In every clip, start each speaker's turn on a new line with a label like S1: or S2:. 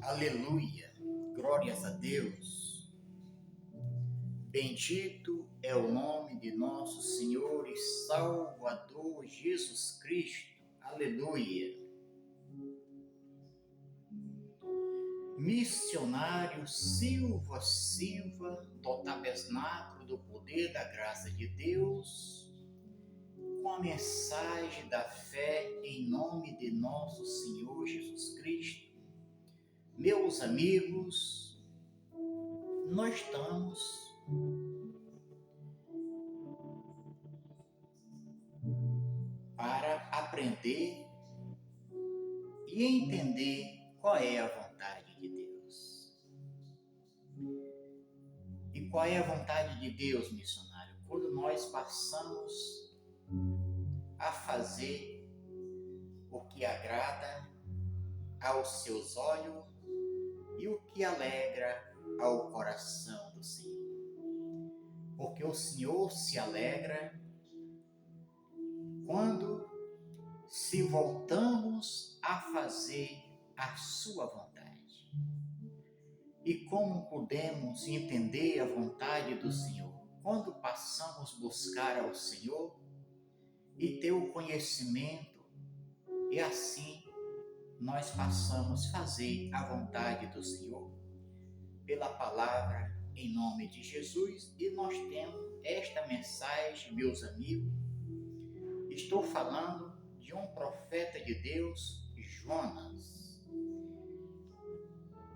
S1: Aleluia, glórias a Deus. Bendito é o nome de nosso Senhor e Salvador Jesus Cristo. Aleluia. Missionário Silva do Tabernáculo do Poder da Graça de Deus, com a mensagem da fé em nome de nosso Senhor Jesus Cristo. Meus amigos, nós estamos para aprender e entender qual é a vontade de Deus. E qual é a vontade de Deus, missionário? Quando nós passamos a fazer o que agrada aos seus olhos e o que alegra ao coração do Senhor. Porque o Senhor se alegra quando se voltamos a fazer a sua vontade. E como podemos entender a vontade do Senhor? Quando passamos a buscar ao Senhor e ter o conhecimento, e assim nós passamos a fazer a vontade do Senhor pela palavra em nome de Jesus. E nós temos esta mensagem, meus amigos. Estou falando de um profeta de Deus, Jonas.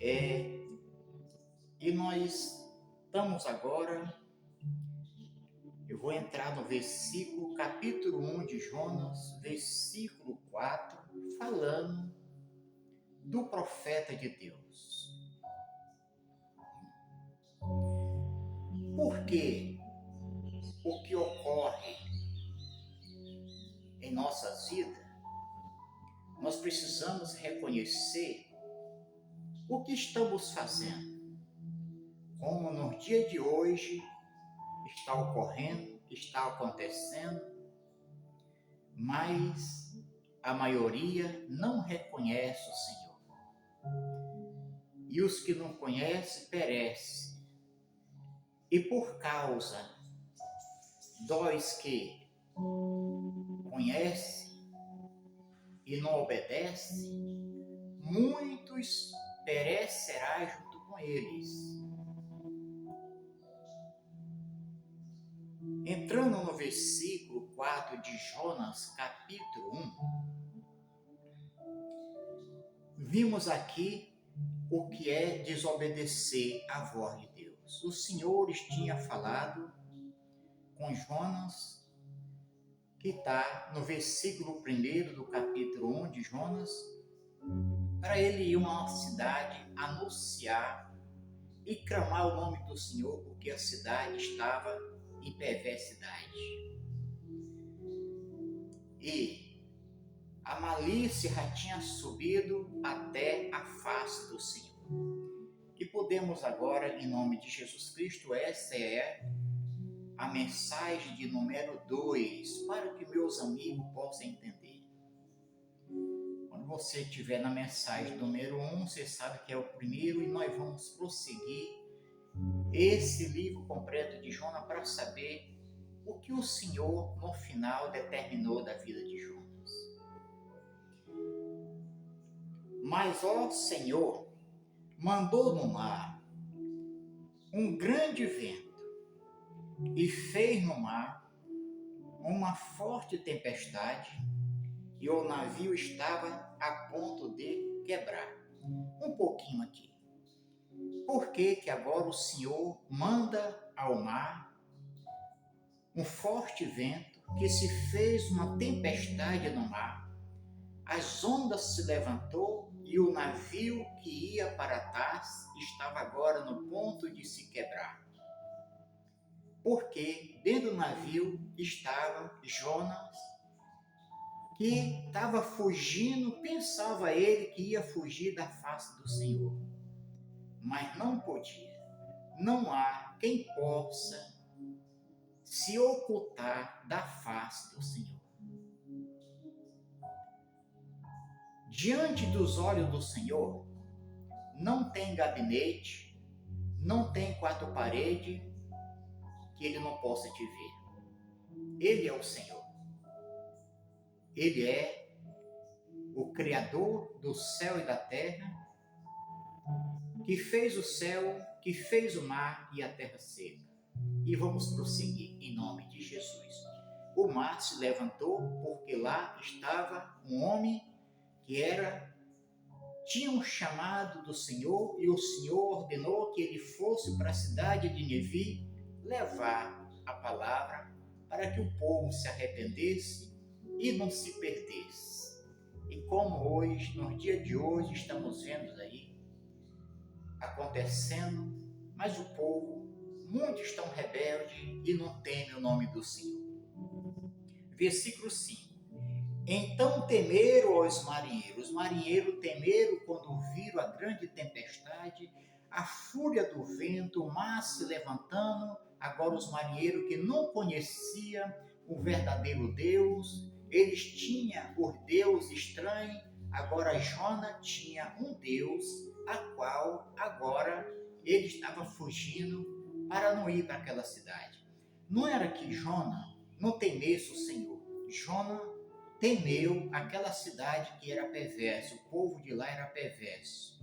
S1: E nós estamos agora, eu vou entrar no versículo, capítulo 1 de Jonas, versículo 4, falando do profeta de Deus. Porque o que ocorre em nossas vidas, nós precisamos reconhecer o que estamos fazendo. Como no dia de hoje está ocorrendo, está acontecendo, mas a maioria não reconhece o Senhor. E os que não conhecem perecem. E por causa dos que conhecem e não obedecem, muitos perecerão junto com eles. Entrando no versículo 4 de Jonas, capítulo 1, vimos aqui o que é desobedecer à voz de Deus. O Senhor tinha falado com Jonas, que está no versículo 1 do capítulo 1 de Jonas, para ele ir a uma cidade anunciar e clamar o nome do Senhor, porque a cidade estava em perversidade. E a malícia já tinha subido até a face do Senhor. E podemos agora, em nome de Jesus Cristo, essa é a mensagem de número 2, para que meus amigos possam entender. Quando você estiver na mensagem número 1, você sabe que é o primeiro, e nós vamos prosseguir esse livro completo de Jonas para saber o que o Senhor no final determinou da vida de Jonas. Mas ó Senhor, mandou no mar um grande vento e fez no mar uma forte tempestade, e o navio estava a ponto de quebrar. Um pouquinho aqui. Por que agora o Senhor manda ao mar um forte vento que se fez uma tempestade no mar? As ondas se levantou e o navio que ia para Tars estava agora no ponto de se quebrar. Porque dentro do navio estava Jonas, que estava fugindo, pensava ele que ia fugir da face do Senhor. Mas não podia. Não há quem possa se ocultar da face do Senhor. Diante dos olhos do Senhor, não tem gabinete, não tem quatro paredes que ele não possa te ver. Ele é o Senhor. Ele é o Criador do céu e da terra, que fez o céu, que fez o mar e a terra seca. E vamos prosseguir em nome de Jesus. O mar se levantou porque lá estava um homem que tinha um chamado do Senhor, e o Senhor ordenou que ele fosse para a cidade de Nínive levar a palavra para que o povo se arrependesse e não se perdesse. E como hoje, no dia de hoje, estamos vendo aí acontecendo, mas o povo, muitos estão rebeldes e não temem o nome do Senhor. Versículo 5. Então temeram os marinheiros. Os marinheiros temeram quando viram a grande tempestade, a fúria do vento, o mar se levantando. Agora os marinheiros que não conheciam o verdadeiro Deus, eles tinham o Deus estranho. Agora Jonas tinha um Deus, a qual agora ele estava fugindo para não ir para aquela cidade. Não era que Jonas não temesse o Senhor. Jonas temeu aquela cidade que era perversa, o povo de lá era perverso.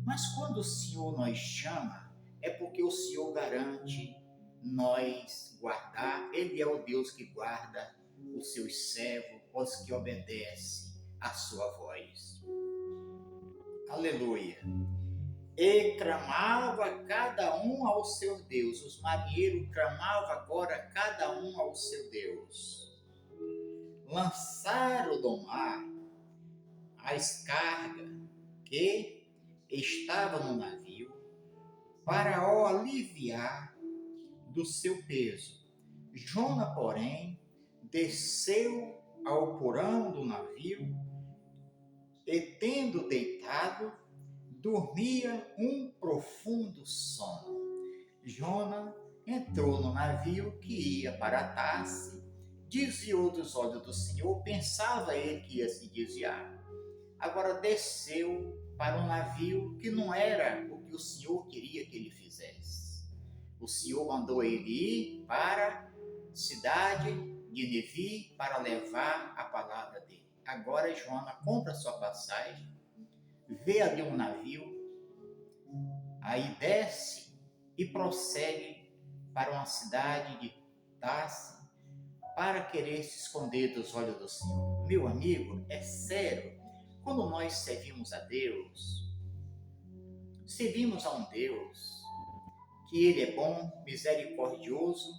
S1: Mas quando o Senhor nos chama, é porque o Senhor garante nós guardar. Ele é o Deus que guarda os seus servos, os que obedecem à sua voz. Aleluia. E clamava cada um ao seu Deus. Os marinheiros clamavam agora cada um ao seu Deus. Lançaram do mar as cargas que estavam no navio para o aliviar do seu peso. Jonas, porém, desceu ao porão do navio e, tendo deitado, dormia um profundo sono. Jonas entrou no navio que ia para Tarsis, desviou dos olhos do Senhor, pensava ele que ia se desviar. Agora desceu para um navio que não era o que o Senhor queria que ele fizesse. O Senhor mandou ele ir para a cidade de Nínive para levar a palavra dele. Agora Jonas compra sua passagem, vê ali um navio, aí desce e prossegue para uma cidade de Tarsis para querer se esconder dos olhos do Senhor. Meu amigo, é sério, quando nós servimos a Deus, servimos a um Deus que Ele é bom, misericordioso,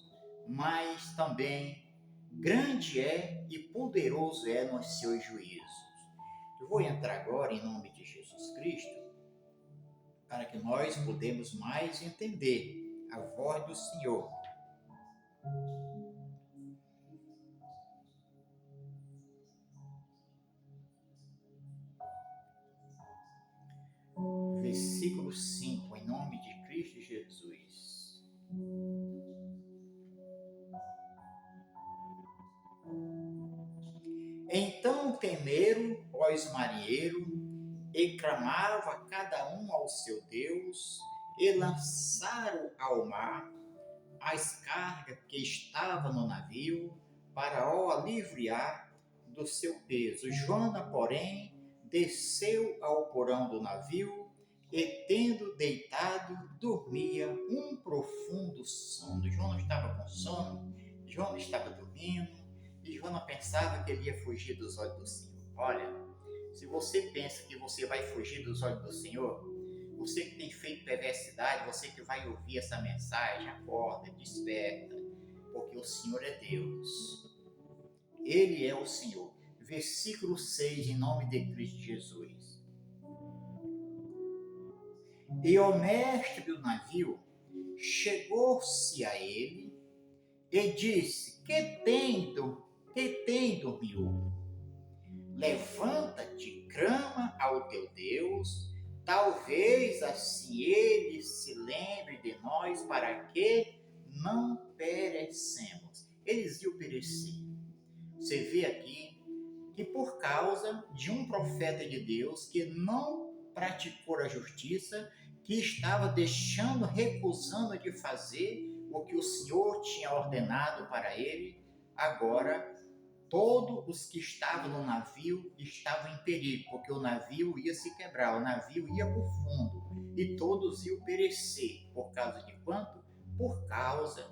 S1: mas também grande é e poderoso é nos seus juízos. Eu vou entrar agora em nome de Jesus Cristo para que nós podemos mais entender a voz do Senhor. Versículo 5, em nome de Cristo Jesus. Então temeram os marinheiros e clamava cada um ao seu Deus e lançaram ao mar as cargas que estavam no navio para o aliviar do seu peso. Jonas, porém, desceu ao porão do navio e, tendo deitado, dormia um profundo sono. Jonas estava com sono, Jonas estava dormindo e Jonas pensava que ele ia fugir dos olhos do Senhor. Olha, se você pensa que você vai fugir dos olhos do Senhor, você que tem feito perversidade, você que vai ouvir essa mensagem, acorda, desperta, porque o Senhor é Deus. Ele é o Senhor. Versículo 6, em nome de Cristo Jesus. E o mestre do navio chegou-se a ele e disse: Que tem, dormiu? Levanta-te, clama ao teu Deus, talvez assim ele se lembre de nós para que não perecemos. Eles iam perecer. Você vê aqui que por causa de um profeta de Deus que não praticou a justiça, que estava recusando de fazer o que o Senhor tinha ordenado para ele, agora todos os que estavam no navio estavam em perigo, porque o navio ia se quebrar, o navio ia para o fundo e todos iam perecer. Por causa de quanto? Por causa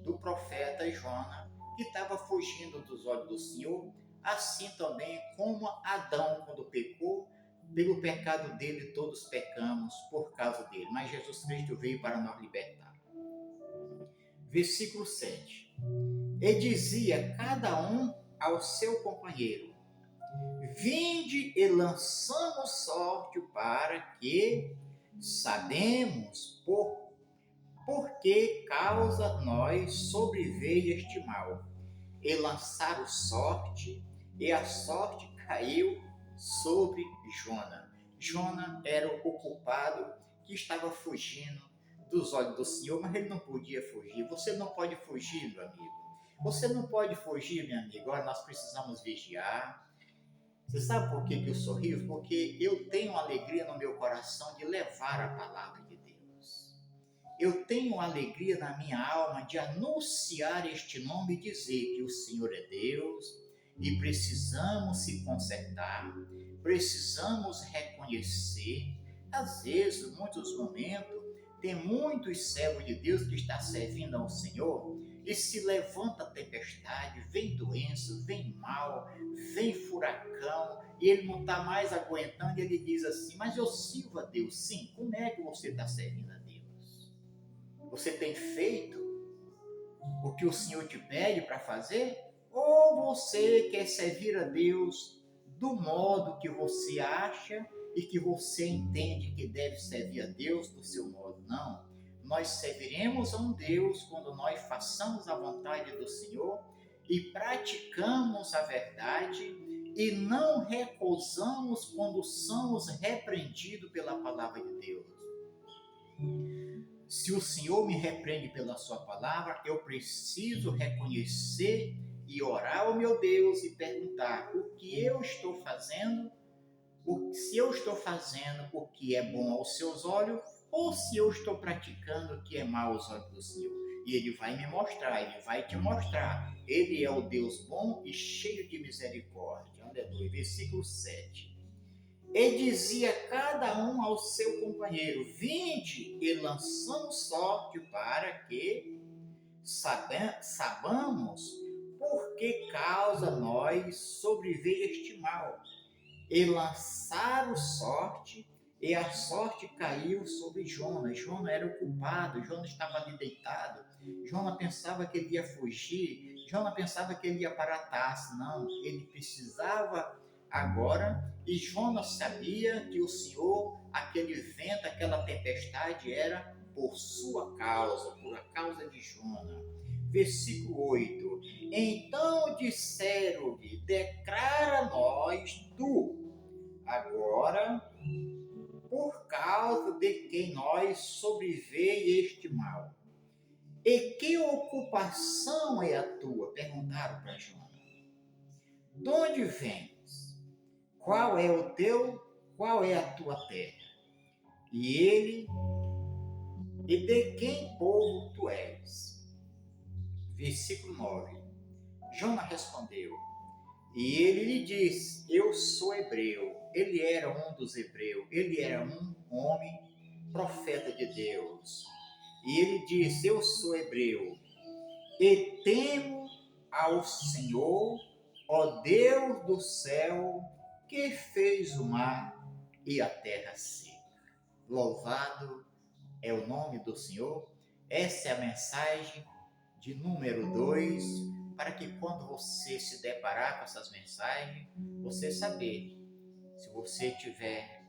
S1: do profeta Jonas, que estava fugindo dos olhos do Senhor, assim também como Adão, quando pecou, pelo pecado dele todos pecamos por causa dele, mas Jesus Cristo veio para nos libertar. Versículo 7. E dizia cada um ao seu companheiro: vinde e lançamos sorte para que sabemos por que causa nós sobreveio este mal. E lançaram sorte, e a sorte caiu sobre Jonas. Jonas era o culpado que estava fugindo dos olhos do Senhor, mas ele não podia fugir. Você não pode fugir, meu amigo. Você não pode fugir, minha amiga. Agora nós precisamos vigiar. Você sabe por que eu sorrio? Porque eu tenho alegria no meu coração de levar a palavra de Deus. Eu tenho alegria na minha alma de anunciar este nome e dizer que o Senhor é Deus e precisamos se consertar, precisamos reconhecer. Às vezes, em muitos momentos, tem muitos servos de Deus que estão servindo ao Senhor e se levanta tempestade, vem doença, vem mal, vem furacão, e ele não está mais aguentando, e ele diz assim: mas eu sirvo a Deus. Sim, como é que você está servindo a Deus? Você tem feito o que o Senhor te pede para fazer? Ou você quer servir a Deus do modo que você acha e que você entende que deve servir a Deus do seu modo? Não. Nós serviremos a um Deus quando nós façamos a vontade do Senhor e praticamos a verdade e não recusamos quando somos repreendidos pela palavra de Deus. Se o Senhor me repreende pela sua palavra, eu preciso reconhecer e orar ao meu Deus e perguntar o que eu estou fazendo, se eu estou fazendo o que é bom aos seus olhos, ou se eu estou praticando o que é mal aos olhos do Senhor. E Ele vai me mostrar, Ele vai te mostrar. Ele é o Deus bom e cheio de misericórdia. Aleluia. Versículo 7. E dizia cada um ao seu companheiro: vinde e lançamos sorte para que sabamos por que causa nós sobreveio este mal. E lançaram sorte, e a sorte caiu sobre Jonas. Jonas era o culpado, Jonas estava ali deitado. Jonas pensava que ele ia fugir, Jonas pensava que ele ia para a taça. Não, ele precisava agora, e Jonas sabia que o Senhor, aquele vento, aquela tempestade era por sua causa, por a causa de Jonas. Versículo 8. Então disseram-lhe: declara nós tu, agora, por causa de quem nós sobreveio este mal. E que ocupação é a tua? Perguntaram para Jonas. De onde vens? Qual é a tua terra? E de quem povo tu és? Versículo 9. Jonas respondeu, e ele lhe disse: eu sou hebreu. Ele era um dos hebreus, ele era um homem profeta de Deus. E ele disse: eu sou hebreu e temo ao Senhor, ó Deus do céu, que fez o mar e a terra seca. Louvado é o nome do Senhor. Essa é a mensagem de número 2, para que quando você se deparar com essas mensagens, você saber, se você tiver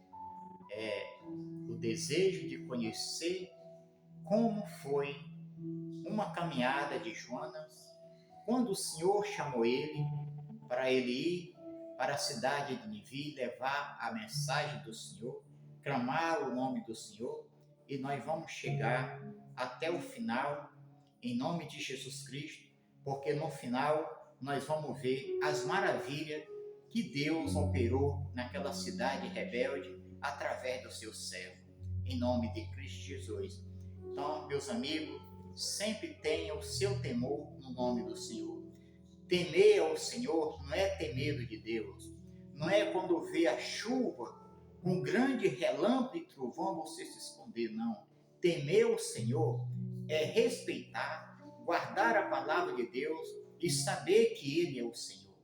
S1: o desejo de conhecer como foi uma caminhada de Jonas, quando o Senhor chamou ele para ele ir para a cidade de Nínive, levar a mensagem do Senhor, clamar o nome do Senhor, e nós vamos chegar até o final, em nome de Jesus Cristo, porque no final nós vamos ver as maravilhas que Deus operou naquela cidade rebelde, através do seu servo, em nome de Cristo Jesus. Então, meus amigos, sempre tenha o seu temor no nome do Senhor. Temer ao Senhor não é ter medo de Deus, não é quando vê a chuva com grande relâmpago e trovão você se esconder, não. Temer o Senhor é respeitar, guardar a palavra de Deus e saber que Ele é o Senhor.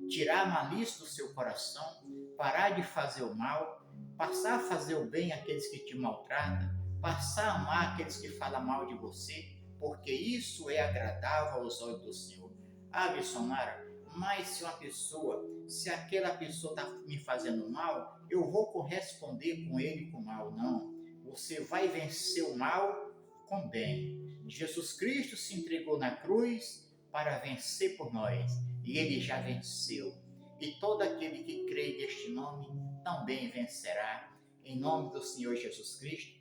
S1: Tirar a malícia do seu coração, parar de fazer o mal, passar a fazer o bem àqueles que te maltratam, passar a amar aqueles que falam mal de você, porque isso é agradável aos olhos do Senhor. Ah, Bissomara, mas se aquela pessoa está me fazendo mal, eu vou corresponder com ele com mal. Não, você vai vencer o mal com bem. Jesus Cristo se entregou na cruz para vencer por nós, e ele já venceu. E todo aquele que crê neste nome também vencerá, em nome do Senhor Jesus Cristo.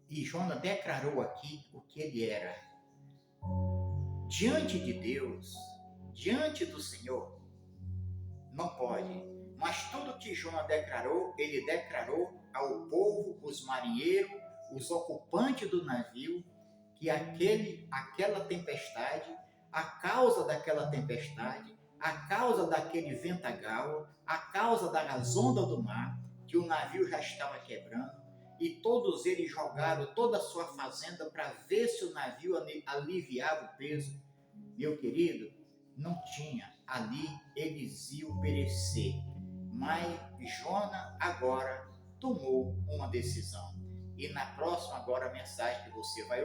S1: E Jonas declarou aqui o que ele era. Diante de Deus, diante do Senhor, não pode. Mas tudo que Jonas declarou, ele declarou ao povo, os marinheiros, os ocupantes do navio, que aquela tempestade, a causa daquela tempestade, a causa daquele ventagal, a causa das ondas do mar, que o navio já estava quebrando, e todos eles jogaram toda a sua fazenda para ver se o navio aliviava o peso. Meu querido, não tinha. Ali eles iam perecer. Mas Jonas agora tomou uma decisão. E na próxima agora mensagem que você vai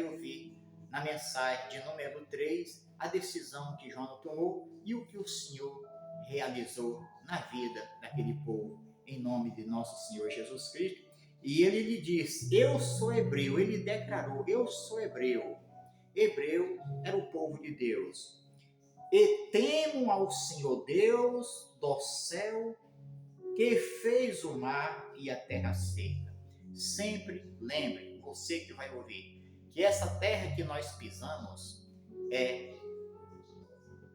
S1: ouvir na mensagem de número 3, a decisão que Jonas tomou e o que o Senhor realizou na vida daquele povo, em nome de nosso Senhor Jesus Cristo. E ele lhe disse, eu sou hebreu. Ele declarou, eu sou hebreu. Hebreu era o povo de Deus. E temo ao Senhor Deus do céu, que fez o mar e a terra seca. Sempre lembre, você que vai ouvir, que essa terra que nós pisamos é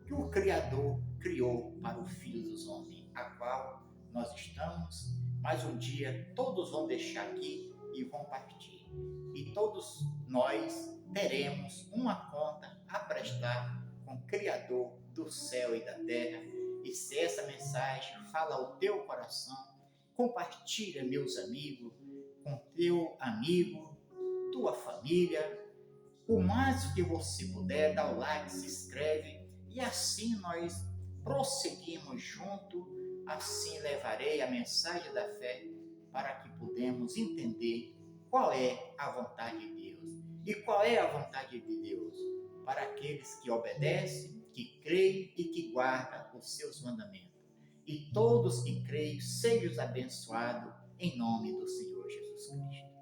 S1: que o Criador criou para o Filho dos Homens, a qual nós estamos, mas um dia todos vão deixar aqui e vão partir. E todos nós teremos uma conta a prestar com o Criador do céu e da terra. E se essa mensagem fala ao teu coração, compartilha, meus amigos, com teu amigo, tua família. O mais que você puder, dá o like, se inscreve, e assim nós prosseguimos junto. Assim levarei a mensagem da fé para que podemos entender qual é a vontade de Deus. E qual é a vontade de Deus? Para aqueles que obedecem, que creem e que guardam os seus mandamentos. E todos que creem sejam abençoados em nome do Senhor Jesus Cristo.